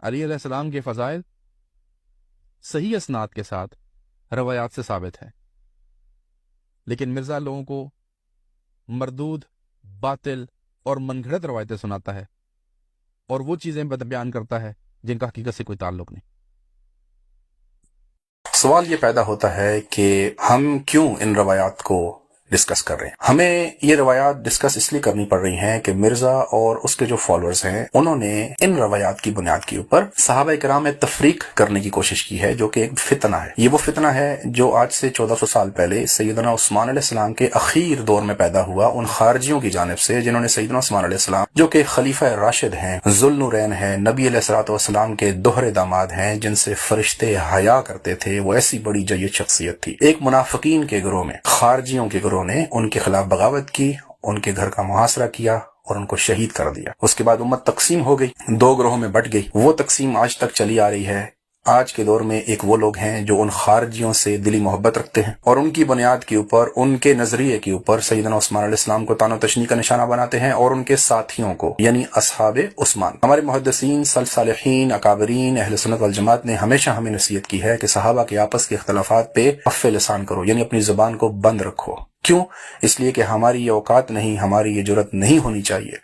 علی علیہ السلام کے فضائل صحیح اسناد کے ساتھ روایات سے ثابت ہے، لیکن مرزا لوگوں کو مردود، باطل اور من گھڑت روایتیں سناتا ہے اور وہ چیزیں بیان کرتا ہے جن کا حقیقت سے کوئی تعلق نہیں۔ سوال یہ پیدا ہوتا ہے کہ ہم کیوں ان روایات کو ڈسکس کر رہے ہیں؟ ہمیں یہ روایات ڈسکس اس لیے کرنی پڑ رہی ہیں کہ مرزا اور اس کے جو فالوورز ہیں انہوں نے ان روایات کی بنیاد کے اوپر صحابہ کرام میں تفریق کرنے کی کوشش کی ہے، جو کہ ایک فتنہ ہے۔ یہ وہ فتنہ ہے جو آج سے 1400 سال پہلے سیدنا عثمان علیہ السلام کے اخیر دور میں پیدا ہوا ان خارجیوں کی جانب سے، جنہوں نے سیدنا عثمان علیہ السلام جو کہ خلیفہ راشد ہیں، ذوالنورین ہیں، نبی علیہ الصلوۃ والسلام کے دوہرے داماد ہیں، جن سے فرشتے حیا کرتے تھے، وہ ایسی بڑی جید شخصیت تھی۔ ایک منافقین کے گروہ میں، خارجیوں کے گروہ نے ان کے خلاف بغاوت کی، ان کے گھر کا محاصرہ کیا اور ان کو شہید کر دیا۔ اس کے بعد امت تقسیم ہو گئی، دو گروہوں میں بٹ گئی۔ وہ تقسیم آج تک چلی آ رہی ہے۔ آج کے دور میں ایک وہ لوگ ہیں جو ان خارجیوں سے دلی محبت رکھتے ہیں اور ان کی بنیاد کے اوپر، ان کے نظریے کے اوپر سیدنا عثمان علیہ السلام کو طعن و تشنیع کا نشانہ بناتے ہیں اور ان کے ساتھیوں کو، یعنی اصحاب عثمان۔ ہمارے محدثین، صالحین، اکابرین، اہل سنت والجماعت نے ہمیشہ ہمیں نصیحت کی ہے کہ صحابہ کے آپس کے اختلافات پہ کف لسان کرو، یعنی اپنی زبان کو بند رکھو۔ کیوں؟ اس لیے کہ ہماری یہ اوقات نہیں، ہماری یہ جرت نہیں ہونی چاہیے،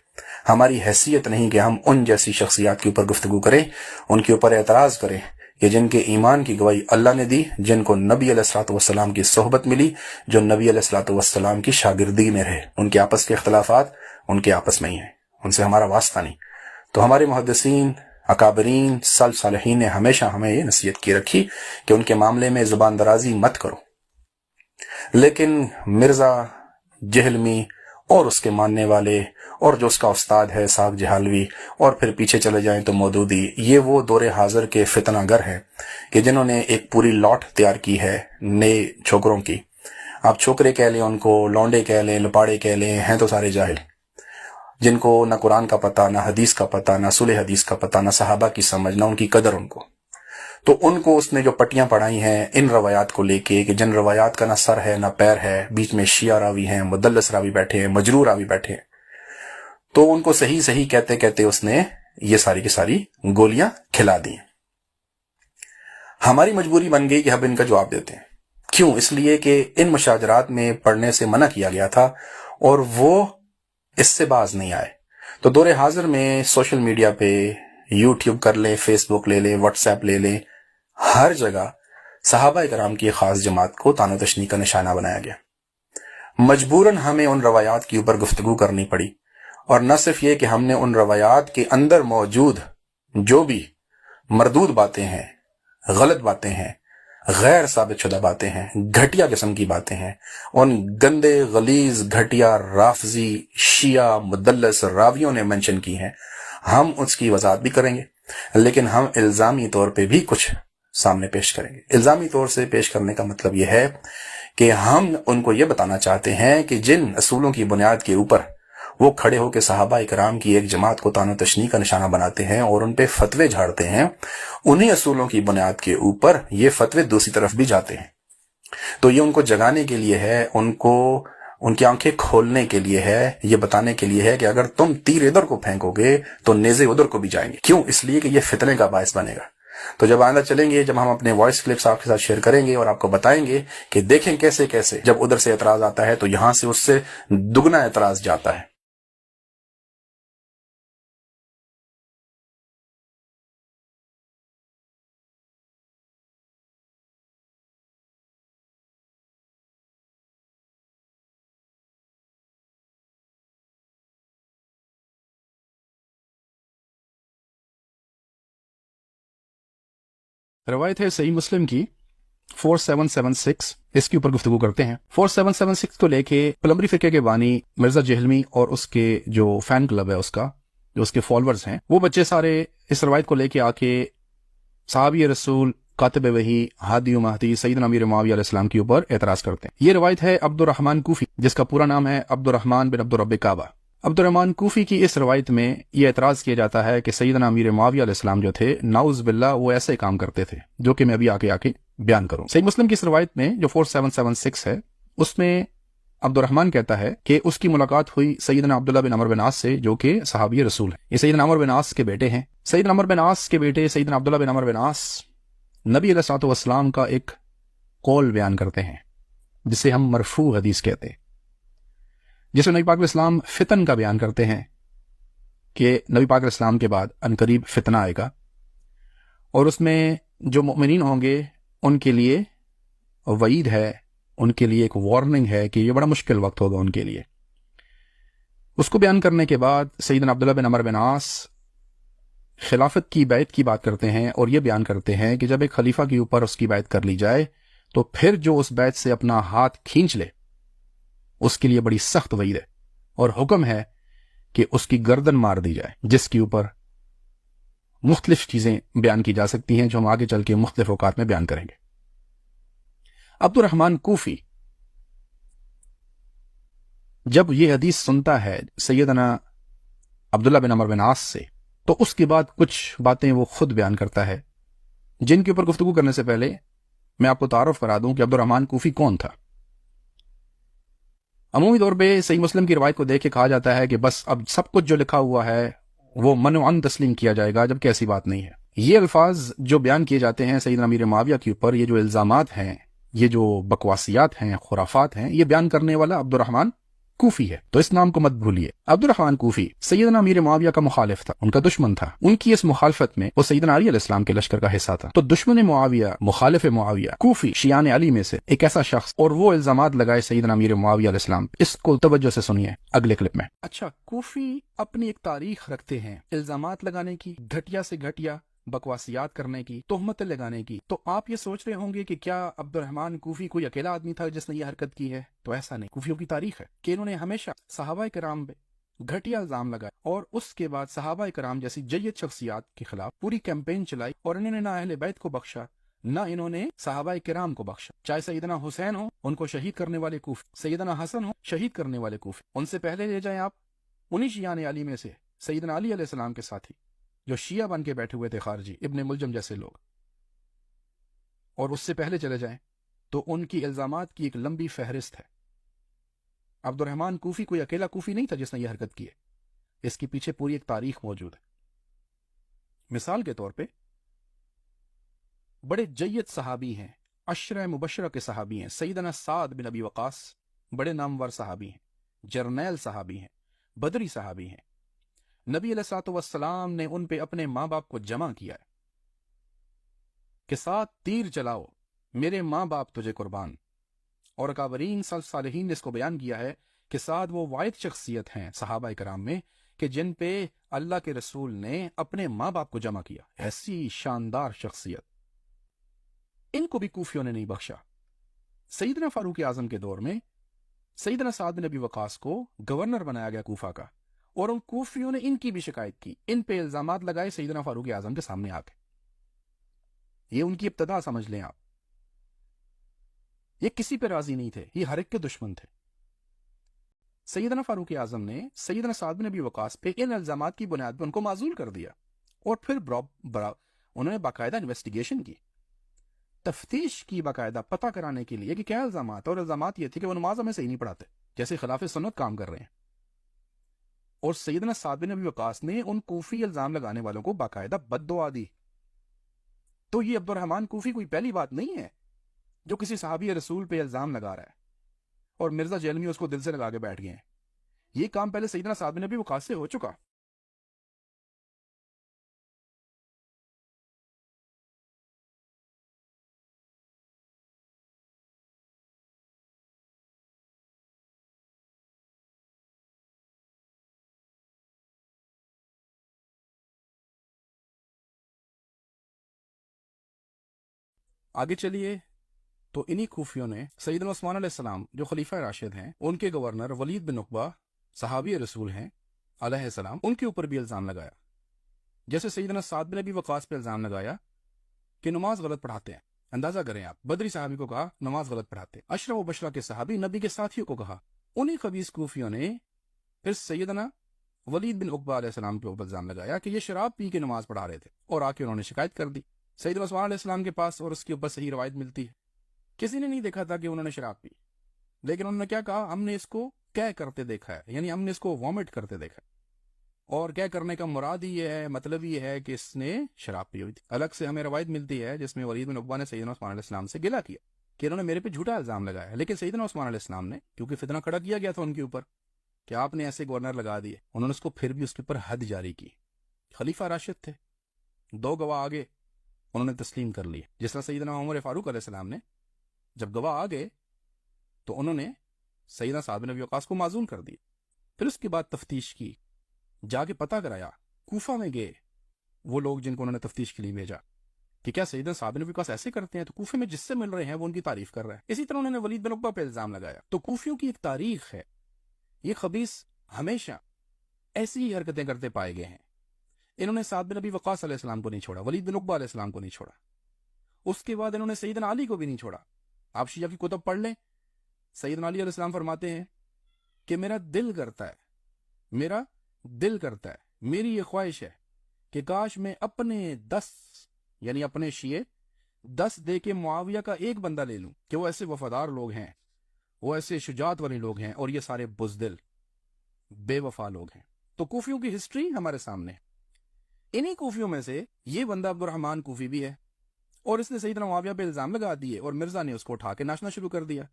ہماری حیثیت نہیں کہ ہم ان جیسی شخصیات کے اوپر گفتگو کریں، ان کے اوپر اعتراض کریں کہ جن کے ایمان کی گواہی اللہ نے دی، جن کو نبی علیہ الصلوۃ والسلام کی صحبت ملی، جو نبی علیہ الصلوۃ والسلام کی شاگردی میں رہے۔ ان کے آپس کے اختلافات ان کے آپس میں ہی ہیں، ان سے ہمارا واسطہ نہیں۔ تو ہمارے محدثین، اکابرین، صالحین نے ہمیشہ ہمیں یہ نصیحت کی رکھی کہ ان کے معاملے میں زبان درازی مت کرو۔ لیکن مرزا جہلمی اور اس کے ماننے والے اور جو اس کا استاد ہے ساق جہالوی، اور پھر پیچھے چلے جائیں تو مودودی، یہ وہ دور حاضر کے فتنہ گر ہیں کہ جنہوں نے ایک پوری لاٹ تیار کی ہے نئے چھوکروں کی۔ آپ چھوکرے کہہ لیں ان کو، لونڈے کہہ لیں، لپاڑے کہہ لیں، ہیں تو سارے جاہل، جن کو نہ قرآن کا پتہ، نہ حدیث کا پتہ، نہ اصول حدیث کا پتہ، نہ صحابہ کی سمجھ، نہ ان کی قدر ان کو۔ تو ان کو اس نے جو پٹیاں پڑھائی ہیں ان روایات کو لے کے کہ جن روایات کا نہ سر ہے نہ پیر ہے، بیچ میں شیعہ راوی ہیں، مدلس راوی بیٹھے ہیں، مجروح راوی بیٹھے ہیں، تو ان کو صحیح صحیح کہتے کہتے اس نے یہ ساری کی ساری گولیاں کھلا دی۔ ہماری مجبوری بن گئی کہ ہم ان کا جواب دیتے ہیں۔ کیوں؟ اس لیے کہ ان مشاجرات میں پڑھنے سے منع کیا گیا تھا اور وہ اس سے باز نہیں آئے۔ تو دور حاضر میں سوشل میڈیا پہ، یوٹیوب کر لیں، فیس بک لے لیں، واٹس ایپ لے لیں، ہر جگہ صحابہ کرام کی خاص جماعت کو طعن و تشنیع کا نشانہ بنایا گیا۔ مجبوراً ہمیں ان روایات کے اوپر گفتگو کرنی پڑی، اور نہ صرف یہ کہ ہم نے ان روایات کے اندر موجود جو بھی مردود باتیں ہیں، غلط باتیں ہیں، غیر ثابت شدہ باتیں ہیں، گھٹیا قسم کی باتیں ہیں، ان گندے غلیظ گھٹیا رافضی شیعہ مدلس راویوں نے منشن کی ہیں، ہم اس کی وضاحت بھی کریں گے، لیکن ہم الزامی طور پہ بھی کچھ سامنے پیش کریں گے۔ الزامی طور سے پیش کرنے کا مطلب یہ ہے کہ ہم ان کو یہ بتانا چاہتے ہیں کہ جن اصولوں کی بنیاد کے اوپر وہ کھڑے ہو کے صحابہ کرام کی ایک جماعت کو طعن و تشنیع کا نشانہ بناتے ہیں اور ان پہ فتوے جھاڑتے ہیں، انہی اصولوں کی بنیاد کے اوپر یہ فتوے دوسری طرف بھی جاتے ہیں۔ تو یہ ان کو جگانے کے لیے ہے، ان کو ان کی آنکھیں کھولنے کے لیے ہے، یہ بتانے کے لیے ہے کہ اگر تم تیر ادھر کو پھینکو گے تو نیزے ادھر کو بھی جائیں گے۔ کیوں؟ اس لیے کہ یہ فتنے کا باعث بنے گا۔ تو جب آئندہ چلیں گے، جب ہم اپنے وائس کلپس آپ کے ساتھ شیئر کریں گے اور آپ کو بتائیں گے کہ دیکھیں کیسے کیسے جب ادھر سے اعتراض آتا ہے تو یہاں سے اس سے دگنا اعتراض جاتا ہے۔ روایت ہے صحیح مسلم کی 4776، اس کے اوپر گفتگو کرتے ہیں۔ 4776 کو لے کے پلمبری فرقے کے بانی مرزا جہلمی اور اس کے جو فین کلب ہے، اس کا جو اس کے فالورز ہیں، وہ بچے سارے اس روایت کو لے کے آ کے صحابی رسول، کاتب وحی، ہادی و مہدی سیدنا امیر معاویہ علیہ السلام کے اوپر اعتراض کرتے ہیں۔ یہ روایت ہے عبد الرحمن کوفی، جس کا پورا نام ہے عبد الرحمن بن عبد الرب کعبہ۔ عبد الرحمن کوفی کی اس روایت میں یہ اعتراض کیا جاتا ہے کہ سیدنا امیر معاویہ علیہ السلام جو تھے، نعوذ باللہ، وہ ایسے کام کرتے تھے جو کہ میں ابھی آ کے بیان کروں۔ صحیح مسلم کی اس روایت میں جو 4776 ہے، اس میں عبد الرحمن کہتا ہے کہ اس کی ملاقات ہوئی سیدنا عبداللہ بن عمر بن عاص سے، جو کہ صحابی رسول ہیں. یہ سیدنا عمر بن عاص کے بیٹے ہیں. سیدنا عمر بن عاص کے بیٹے سیدنا عبداللہ بن عمر بن عاص نبی علیہ الصلوۃ والسلام کا ایک قول بیان کرتے ہیں جسے ہم مرفوع حدیث کہتے ہیں، جس میں نبی پاک علیہ السلام فتن کا بیان کرتے ہیں کہ نبی پاک علیہ السلام کے بعد عنقریب فتنہ آئے گا، اور اس میں جو مؤمنین ہوں گے ان کے لیے وعید ہے، ان کے لیے ایک وارننگ ہے کہ یہ بڑا مشکل وقت ہوگا ان کے لیے. اس کو بیان کرنے کے بعد سیدنا عبداللہ بن عمر بن عاص خلافت کی بیعت کی بات کرتے ہیں، اور یہ بیان کرتے ہیں کہ جب ایک خلیفہ کے اوپر اس کی بیعت کر لی جائے تو پھر جو اس بیعت سے اپنا ہاتھ کھینچ لے اس کے لیے بڑی سخت وعید ہے، اور حکم ہے کہ اس کی گردن مار دی جائے، جس کے اوپر مختلف چیزیں بیان کی جا سکتی ہیں جو ہم آگے چل کے مختلف اوقات میں بیان کریں گے. عبد الرحمن کوفی جب یہ حدیث سنتا ہے سیدنا عبداللہ بن عمر بن عاص سے، تو اس کے بعد کچھ باتیں وہ خود بیان کرتا ہے، جن کے اوپر گفتگو کرنے سے پہلے میں آپ کو تعارف کرا دوں کہ عبد الرحمن کوفی کون تھا. عمومی طور پہ صحیح مسلم کی روایت کو دیکھ کے کہا جاتا ہے کہ بس اب سب کچھ جو لکھا ہوا ہے وہ منوعاً تسلیم کیا جائے گا، جبکہ ایسی بات نہیں ہے. یہ الفاظ جو بیان کیے جاتے ہیں سیدنا امیر معاویہ کے اوپر، یہ جو الزامات ہیں، یہ جو بکواسیات ہیں، خرافات ہیں، یہ بیان کرنے والا عبد الرحمن کوفی ہے. تو اس نام کو مت بھولیے. عبد الرحمن کوفی سیدنا امیر معاویہ کا مخالف تھا، ان کا دشمن تھا. ان کی اس مخالفت میں وہ سیدنا علی علیہ السلام کے لشکر کا حصہ تھا. تو دشمن معاویہ، مخالف معاویہ، کوفی شیعان علی میں سے ایک ایسا شخص، اور وہ الزامات لگائے سیدنا امیر معاویہ علیہ السلام. اس کو توجہ سے سنیے اگلے کلپ میں. اچھا، کوفی اپنی ایک تاریخ رکھتے ہیں الزامات لگانے کی، گھٹیا سے گھٹیا بکواسیات کرنے کی، تہمتیں لگانے کی. تو آپ یہ سوچ رہے ہوں گے کہ کیا عبد الرحمن کوفی کوئی اکیلا آدمی تھا جس نے یہ حرکت کی ہے؟ تو ایسا نہیں. کوفیوں کی تاریخ ہے کہ انہوں نے ہمیشہ صحابہ کرام پہ گھٹیا الزام لگائے، اور اس کے بعد صحابہ کرام جیسی جید شخصیات کے خلاف پوری کیمپین چلائی، اور انہوں نے نہ اہل بیت کو بخشا نہ انہوں نے صحابہ کرام کو بخشا. چاہے سیدنا حسین ہو، ان کو شہید کرنے والے کوفی، سیدنا حسن ہو، شہید کرنے والے کوفی. ان سے پہلے لے جائیں آپ انہی شیعان علی میں سے سیدنا علی علیہ السلام کے ساتھی جو شیعہ بن کے بیٹھے ہوئے تھے، خارجی ابن ملجم جیسے لوگ. اور اس سے پہلے چلے جائیں تو ان کی الزامات کی ایک لمبی فہرست ہے. عبد الرحمن کوفی کوئی اکیلا کوفی نہیں تھا جس نے یہ حرکت کی ہے، اس کی پیچھے پوری ایک تاریخ موجود ہے. مثال کے طور پہ بڑے جید صحابی ہیں، عشرہ مبشرہ کے صحابی ہیں. سیدنا سعد بن ابی وقاص بڑے نامور صحابی ہیں، جرنیل صحابی ہیں، بدری صحابی ہیں. نبی علیہ الصلوۃ والسلام نے ان پہ اپنے ماں باپ کو جمع کیا ہے کہ 7 تیر چلاؤ میرے ماں باپ تجھے قربان. اور اکابرین صالحین نے اس کو بیان کیا ہے کہ سعد وہ واحد شخصیت ہیں صحابہ کرام میں کہ جن پہ اللہ کے رسول نے اپنے ماں باپ کو جمع کیا. ایسی شاندار شخصیت، ان کو بھی کوفیوں نے نہیں بخشا. سیدنا فاروق اعظم کے دور میں سیدنا سعد بن ابی وقاص کو گورنر بنایا گیا کوفہ کا، اور ان کوفیوں نے ان کی بھی شکایت کی، ان پہ الزامات لگائے سیدنا فاروق اعظم کے سامنے آ کے. یہ ان کی ابتدا سمجھ لیں آپ. یہ کسی پہ راضی نہیں تھے، یہ ہر ایک کے دشمن تھے. سیدنا فاروق اعظم نے سیدنا سعد بن ابی وقاص پہ ان الزامات کی بنیاد پر ان کو معزول کر دیا، اور پھر انہوں نے باقاعدہ انویسٹیگیشن کی، تفتیش کی باقاعدہ پتہ کرانے کے لیے کہ کیا الزامات. اور الزامات یہ تھے کہ وہ نماز ہمیں صحیح نہیں پڑھاتے، جیسے خلاف سنت کام کر رہے ہیں. اور سیدنا سعد بن ابی وقاص نے ان کوفی الزام لگانے والوں کو باقاعدہ بد دعا دی. تو یہ عبد الرحمن کوفی کوئی پہلی بات نہیں ہے جو کسی صحابی رسول پہ الزام لگا رہا ہے، اور مرزا جیلمی اس کو دل سے لگا کے بیٹھ گئے ہیں. یہ کام پہلے سیدنا سعد بن ابی وقاص سے ہو چکا. آگے چلیے تو انہی کوفیوں نے سیدنا عثمان علیہ السلام جو خلیفہ راشد ہیں، ان کے گورنر ولید بن عقبہ صحابی رسول ہیں علیہ السلام، ان کے اوپر بھی الزام لگایا. جیسے سیدنا سعد بن ابی وقاص پہ الزام لگایا کہ نماز غلط پڑھاتے ہیں. اندازہ کریں آپ، بدری صحابی کو کہا نماز غلط پڑھاتے ہیں. عشرہ و بشرہ کے صحابی نبی کے ساتھیوں کو کہا. انہی خبیث کوفیوں نے پھر سیدنا ولید بن عقبہ علیہ السلام کے اوپر الزام لگایا کہ یہ شراب پی کے نماز پڑھا رہے تھے، اور آ کے انہوں نے شکایت کر دی سیدنا عثمان علیہ السلام کے پاس، اور اس کے اوپر صحیح روایت ملتی ہے کسی نے نہیں دیکھا تھا کہ انہوں نے شراب پی. لیکن انہوں نے کیا کہا؟ ہم نے اس کو کیا کرتے دیکھا ہے، یعنی ہم نے اس کو وامٹ کرتے دیکھا ہے۔ اور کیا کرنے کا مراد یہ ہے، مطلب یہ ہے کہ اس نے شراب پی ہوئی تھی۔ الگ سے ہمیں روایت ملتی ہے جس میں ولید بن عقبہ نے سیدنا عثمان علیہ السلام سے گلہ کیا کہ انہوں نے میرے پہ جھوٹا الزام لگایا، لیکن سیدنا عثمان علیہ السلام نے، کیونکہ فتنہ کھڑا کیا گیا تھا ان کے اوپر کہ آپ نے ایسے گورنر لگا دیے، انہوں نے اس کو پھر بھی اس کے اوپر حد جاری کی۔ خلیفہ راشد تھے، 2 گواہ آگے، انہوں نے تسلیم کر لی۔ جس طرح سیدنا عمر فاروق علیہ السلام نے جب گواہ آ گئے تو انہوں نے سیدنا سعد بن ابی وقاص کو معزول کر دیا۔ پھر اس کے بعد تفتیش کی، جا کے پتہ کرایا، کوفہ میں گئے وہ لوگ جن کو انہوں نے تفتیش کے لیے بھیجا کہ کیا سیدنا سعد بن ابی وقاص ایسے کرتے ہیں، تو کوفے میں جس سے مل رہے ہیں وہ ان کی تعریف کر رہا ہے۔ اسی طرح انہوں نے ولید بن عقبہ پہ الزام لگایا۔ تو کوفیوں کی ایک تاریخ ہے، یہ خبیث ہمیشہ ایسی ہی حرکتیں کرتے پائے گئے ہیں۔ انہوں نے سعد بن ابی وقاص علیہ السلام کو نہیں چھوڑا، ولید بن عقبہ علیہ السلام کو نہیں چھوڑا، اس کے بعد انہوں نے سیدنا علی کو بھی نہیں چھوڑا۔ آپ شیعہ کی کتب پڑھ لیں، سیدنا علی علیہ السلام فرماتے ہیں کہ میرا دل کرتا ہے، میری یہ خواہش ہے کہ کاش میں اپنے 10 یعنی اپنے شیعے 10 دے کے معاویہ کا ایک بندہ لے لوں کہ وہ ایسے وفادار لوگ ہیں، وہ ایسے شجاعت والے لوگ ہیں، اور یہ سارے بزدل بے وفا لوگ ہیں۔ تو کوفیوں کی ہسٹری ہمارے سامنے ہے۔ انہی کوفیوں میں سے یہ بندہ عبد الرحمن کوفی بھی ہے، اور اس نے سیدنا معاویہ پہ الزام لگا دیے، اور مرزا نے اس کو اٹھا کے ناچنا شروع کر دیا۔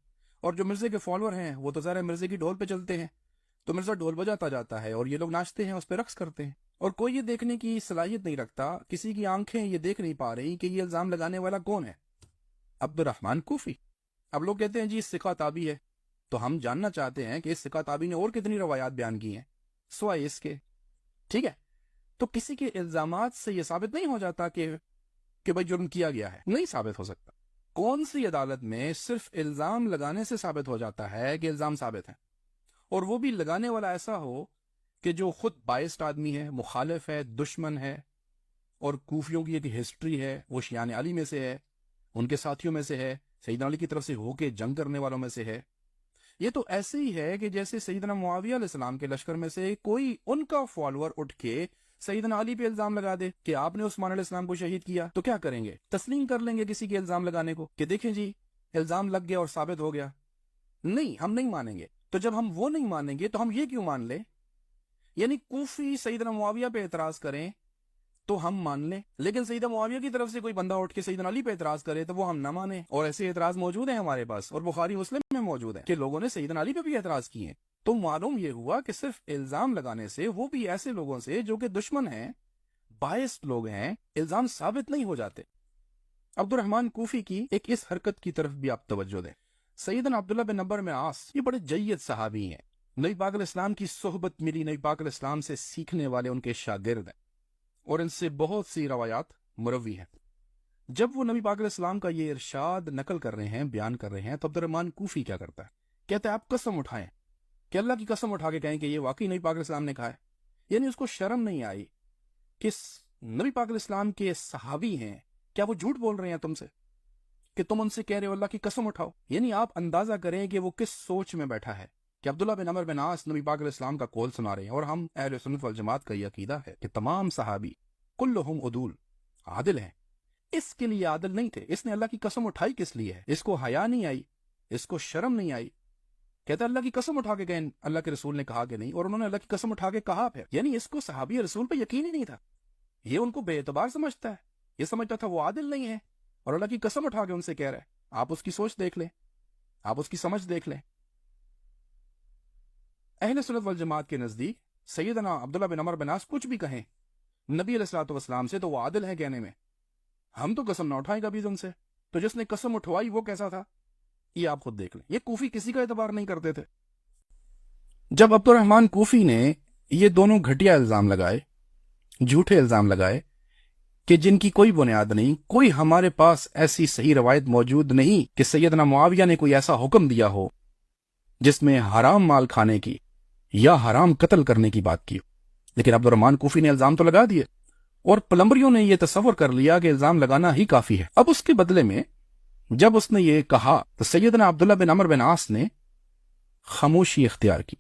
اور جو مرزے کے فالوور ہیں وہ تو ظاہر مرزے کی ڈھول پہ چلتے ہیں، تو مرزا ڈھول بجاتا جاتا ہے اور یہ لوگ ناچتے ہیں، اس پہ رقص کرتے ہیں، اور کوئی یہ دیکھنے کی صلاحیت نہیں رکھتا، کسی کی آنکھیں یہ دیکھ نہیں پا رہی کہ یہ الزام لگانے والا کون ہے؟ عبد الرحمن کوفی۔ اب لوگ کہتے ہیں جی ثقہ تابعی ہے، تو ہم جاننا چاہتے ہیں کہ اس ثقہ تابعی نے اور کتنی روایات بیان کی ہیں سوائے اس کے، ٹھیک ہے؟ تو کسی کے الزامات سے یہ ثابت نہیں ہو جاتا کہ بھائی جرم کیا گیا ہے، نہیں ثابت ہو سکتا۔ کون سی عدالت میں صرف الزام لگانے سے ثابت ہو جاتا ہے کہ الزام ثابت ہے، اور وہ بھی لگانے والا ایسا ہو کہ جو خود بائسڈ آدمی ہے، مخالف ہے، دشمن ہے، اور کوفیوں کی ایک ہسٹری ہے، وہ شیعان علی میں سے ہے، ان کے ساتھیوں میں سے ہے، سیدنا علی کی طرف سے ہو کے جنگ کرنے والوں میں سے ہے۔ یہ تو ایسے ہی ہے کہ جیسے سیدنا معاویہ علیہ السلام کے لشکر میں سے کوئی ان کا فالوور اٹھ کے سیدنا علی پہ الزام لگا دے کہ آپ نے عثمان علیہ السلام کو شہید کیا، تو کیا کریں گے؟ تسلیم کر لیں گے کسی کے الزام لگانے کو کہ دیکھیں جی الزام لگ گیا اور ثابت ہو گیا؟ نہیں، ہم نہیں مانیں گے۔ تو جب ہم وہ نہیں مانیں گے تو ہم یہ کیوں مان لیں؟ یعنی کوفی سیدنا معاویہ پہ اعتراض کریں تو ہم مان لیں، لیکن سیدنا معاویہ کی طرف سے کوئی بندہ اٹھ کے سیدنا علی پہ اعتراض کرے تو وہ ہم نہ مانیں۔ اور ایسے اعتراض موجود ہیں ہمارے پاس، اور بخاری مسلم میں موجود ہیں کہ لوگوں نے سیدنا علی پہ بھی اعتراض کیے ہیں۔ تو معلوم یہ ہوا کہ صرف الزام لگانے سے، وہ بھی ایسے لوگوں سے جو کہ دشمن ہیں، باعث لوگ ہیں، الزام ثابت نہیں ہو جاتے۔ عبد الرحمن کوفی کی ایک اس حرکت کی طرف بھی آپ توجہ دیں۔ سیدنا عبداللہ بن عمرو بن عاص یہ بڑے جید صحابی ہیں، نبی پاک علیہ السلام کی صحبت ملی، نبی پاک علیہ السلام سے سیکھنے والے ان کے شاگرد ہیں، اور ان سے بہت سی روایات مروی ہیں۔ جب وہ نبی پاک علیہ السلام کا یہ ارشاد نقل کر رہے ہیں، بیان کر رہے ہیں، تو عبد الرحمن کوفی کیا کرتا ہے؟ کہتا ہے آپ قسم اٹھائیں، کہ اللہ کی قسم اٹھا کے کہیں کہ یہ واقعی نبی پاک علیہ السلام نے کہا ہے۔ یعنی اس کو شرم نہیں آئی کہ نبی پاک علیہ السلام کے صحابی ہیں، کیا وہ جھوٹ بول رہے ہیں تم سے کہ تم ان سے کہہ رہے ہو اللہ کی قسم اٹھاؤ؟ یعنی آپ اندازہ کریں کہ وہ کس سوچ میں بیٹھا ہے کہ عبداللہ بن عمرو بن عاص نبی پاک علیہ السلام کا قول سنا رہے ہیں۔ اور ہم اہل سنت والجماعت کا یہ عقیدہ ہے کہ تمام صحابی کلہم عدول، عادل ہیں۔ اس کے لیے عادل نہیں تھے، اس نے اللہ کی قسم اٹھائی کس لیے ہے؟ اس کو حیا نہیں آئی، اس کو شرم نہیں آئی، کہتا اللہ کی قسم اٹھا کے کہیں اللہ کے رسول نے کہا کہ نہیں، اور انہوں نے اللہ کی قسم اٹھا کے کہا پھر۔ یعنی اس کو صحابی رسول پہ یقین ہی نہیں تھا، یہ ان کو بے اعتبار سمجھتا ہے، یہ سمجھتا تھا وہ عادل نہیں ہے، اور اللہ کی قسم اٹھا کے ان سے کہہ رہا ہے۔ آپ اس کی سوچ دیکھ لیں، آپ اس کی سمجھ دیکھ لیں۔ اہل سنت والجماعت کے نزدیک سیدنا عبداللہ بن عمرو بن عاص کچھ بھی کہیں نبی علیہ الصلوۃ والسلام سے تو وہ عادل ہے کہنے میں، ہم تو قسم نہ اٹھائیں کبھی ان سے۔ تو جس نے قسم اٹھوائی وہ کیسا تھا، یہ آپ خود دیکھ لیں۔ یہ کوفی کسی کا اعتبار نہیں کرتے تھے۔ جب عبد الرحمن کوفی نے یہ دونوں گھٹیا الزام لگائے، جھوٹے الزام لگائے کہ جن کی کوئی بنیاد نہیں، کوئی ہمارے پاس ایسی صحیح روایت موجود نہیں کہ سیدنا معاویہ نے کوئی ایسا حکم دیا ہو جس میں حرام مال کھانے کی یا حرام قتل کرنے کی بات کی ہو، لیکن عبد الرحمن کوفی نے الزام تو لگا دیے، اور پلمبریوں نے یہ تصور کر لیا کہ الزام لگانا ہی کافی ہے۔ اب اس کے بدلے میں جب اس نے یہ کہا تو سیدنا عبداللہ بن عمرو بن عاص نے خاموشی اختیار کی۔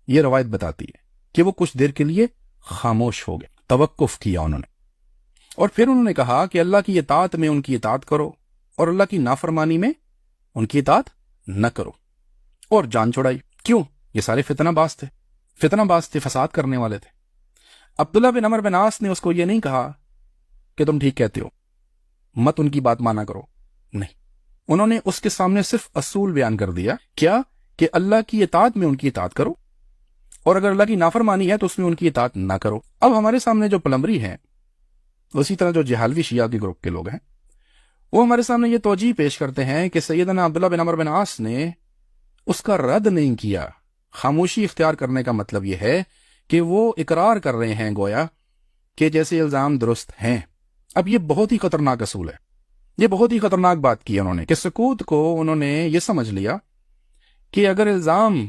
یہ روایت بتاتی ہے کہ وہ کچھ دیر کے لیے خاموش ہو گئے، توقف کیا انہوں نے، اور پھر انہوں نے کہا کہ اللہ کی اطاعت میں ان کی اطاعت کرو، اور اللہ کی نافرمانی میں ان کی اطاعت نہ کرو۔ اور جان چھڑائی. کیوں؟ یہ سارے فتنہ باز تھے, فساد کرنے والے تھے. عبداللہ بن عمر بن عاص نے اس کو یہ نہیں کہا کہ تم ٹھیک کہتے ہو, مت ان کی بات مانا کرو, نہیں. انہوں نے اس کے سامنے صرف اصول بیان کر دیا. کیا؟ کہ اللہ کی اطاعت میں ان کی اطاعت کرو, اور اگر اللہ کی نافرمانی ہے تو اس میں ان کی اطاعت نہ کرو. اب ہمارے سامنے جو پلمبری ہیں, اسی طرح جو جہالوی شیعہ کے گروپ کے لوگ ہیں, وہ ہمارے سامنے یہ توجیہ پیش کرتے ہیں کہ سیدنا عبداللہ بن عمر بن عاص نے اس کا رد نہیں کیا. خاموشی اختیار کرنے کا مطلب یہ ہے کہ وہ اقرار کر رہے ہیں گویا کہ جیسے الزام درست ہیں. اب یہ بہت ہی خطرناک اصول ہے, یہ بہت ہی خطرناک بات کی انہوں نے, کہ سکوت کو انہوں نے یہ سمجھ لیا کہ اگر الزام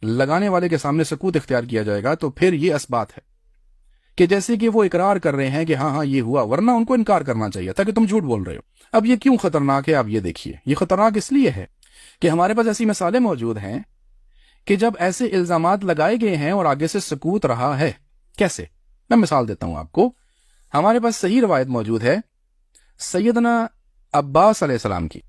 لگانے والے کے سامنے سکوت اختیار کیا جائے گا تو پھر یہ اسبات ہے کہ جیسے کہ وہ اقرار کر رہے ہیں کہ ہاں یہ ہوا, ورنہ ان کو انکار کرنا چاہیے تھا کہ تم جھوٹ بول رہے ہو. اب یہ کیوں خطرناک ہے؟ آپ یہ دیکھیے, یہ خطرناک اس لیے ہے کہ ہمارے پاس ایسی مثالیں موجود ہیں کہ جب ایسے الزامات لگائے گئے ہیں اور آگے سے سکوت رہا ہے. کیسے؟ میں مثال دیتا ہوں آپ کو. ہمارے پاس صحیح روایت موجود ہے سیدنا عباس علیہ السلام کی.